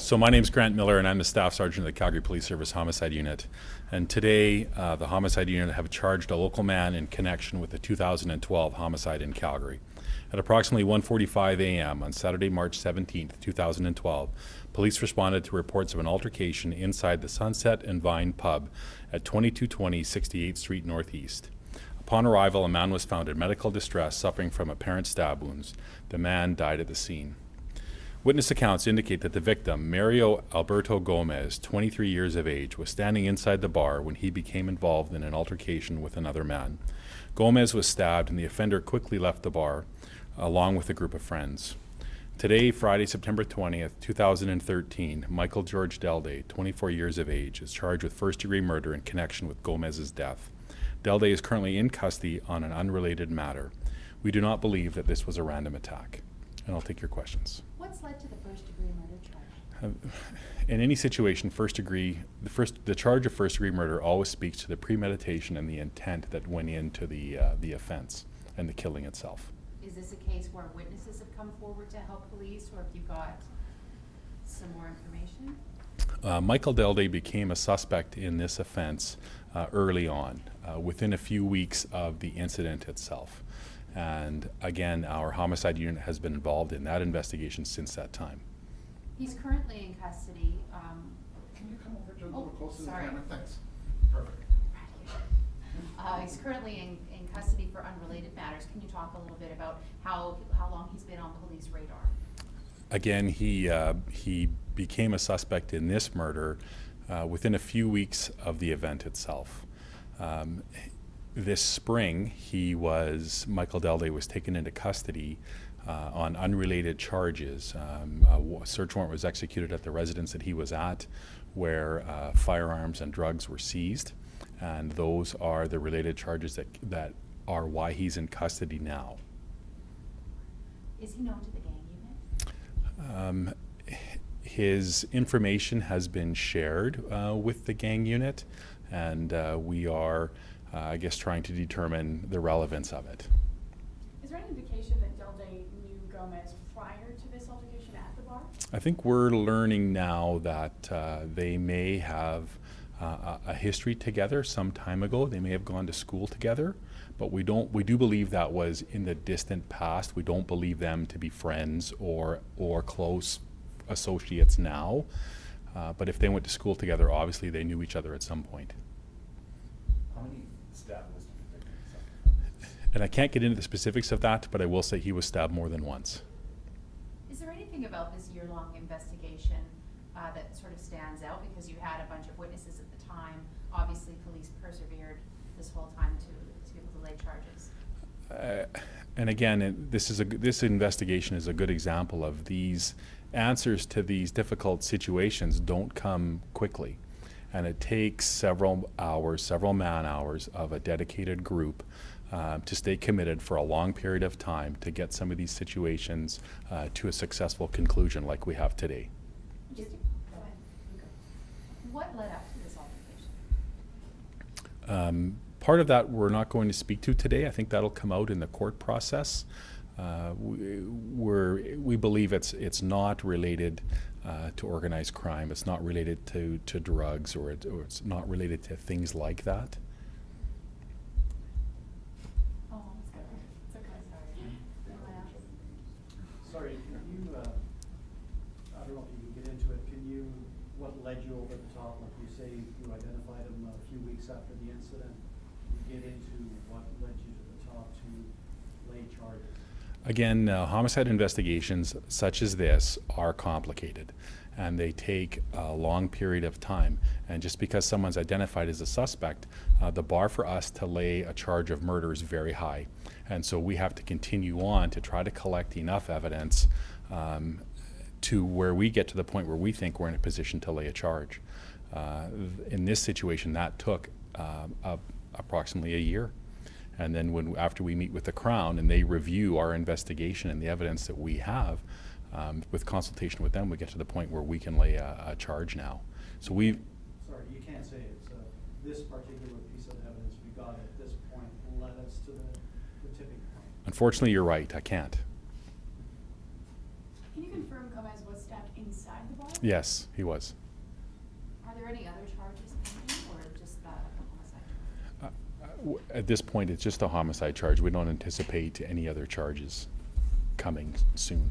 So my name's Grant Miller, and I'm the Staff Sergeant of the Calgary Police Service Homicide Unit. And today, the Homicide Unit have charged a local man in connection with the 2012 homicide in Calgary. At approximately 1:45 a.m. on Saturday, March 17th, 2012, police responded to reports of an altercation inside the Sunset and Vine pub at 2220 68th Street Northeast. Upon arrival, a man was found in medical distress, suffering from apparent stab wounds. The man died at the scene. Witness accounts indicate that the victim, Mario Alberto Gomez, 23 years of age, was standing inside the bar when he became involved in an altercation with another man. Gomez was stabbed, and the offender quickly left the bar, along with a group of friends. Today, Friday, September 20th, 2013, Michael George Delday, 24 years of age, is charged with first-degree murder in connection with Gomez's death. Delday is currently in custody on an unrelated matter. We do not believe that this was a random attack. And I'll take your questions. What's led to the first-degree murder charge? In any situation, the charge of first-degree murder always speaks to the premeditation and the intent that went into the offense and the killing itself. Is this a case where witnesses have come forward to help police, or have you got some more information? Michael Delday became a suspect in this offense early on, within a few weeks of the incident itself. And again, our homicide unit has been involved in that investigation since that time. He's currently in custody. Can you come over to a little closer to the camera? Thanks. Perfect. He's currently in custody for unrelated matters. Can you talk a little bit about how long he's been on police radar? Again, he became a suspect in this murder within a few weeks of the event itself. This spring, Michael Delday was taken into custody on unrelated charges. A search warrant was executed at the residence that he was at, where firearms and drugs were seized, and those are the related charges that are why he's in custody now. Is he known to the gang unit? His information has been shared with the gang unit, and we are trying to determine the relevance of it. Is there any indication that Delday knew Gomez prior to this altercation at the bar? I think we're learning now that they may have a history together some time ago. They may have gone to school together, but we do believe that was in the distant past. We don't believe them to be friends or close associates now. But if they went to school together, obviously they knew each other at some point. How many stab wounds did the victim suffer? And I can't get into the specifics of that, but I will say he was stabbed more than once. Is there anything about this year-long investigation that sort of stands out? Because you had a bunch of witnesses at the time. Obviously, police persevered this whole time to be able to lay charges. And again, this investigation is a good example of these answers to these difficult situations don't come quickly. And it takes several man hours of a dedicated group to stay committed for a long period of time to get some of these situations to a successful conclusion like we have today. Go ahead. What led up to this altercation? Part of that we're not going to speak to today. I think that'll come out in the court process. We believe it's not related to organized crime. It's not related to drugs, or it's not related to things like that. Oh, it's good. It's okay. Sorry, can you, I don't know if you can get into it, what led you over the top? Like you say, you identified him a few weeks after the incident. You get into what led you to the top to lay charges? Again, homicide investigations such as this are complicated, and they take a long period of time. And just because someone's identified as a suspect, the bar for us to lay a charge of murder is very high. And so we have to continue on to try to collect enough evidence to where we get to the point where we think we're in a position to lay a charge. In this situation, that took approximately a year. And then after we meet with the Crown and they review our investigation and the evidence that we have, with consultation with them, we get to the point where we can lay a charge now. So Sorry, you can't say it's this particular piece of evidence we got at this point led us to the tipping point. Unfortunately, you're right. I can't. Can you confirm Gomez was stabbed inside the bar? Yes, he was. Are there any other charges pending, or just the homicide? At this point, it's just a homicide charge. We don't anticipate any other charges coming soon.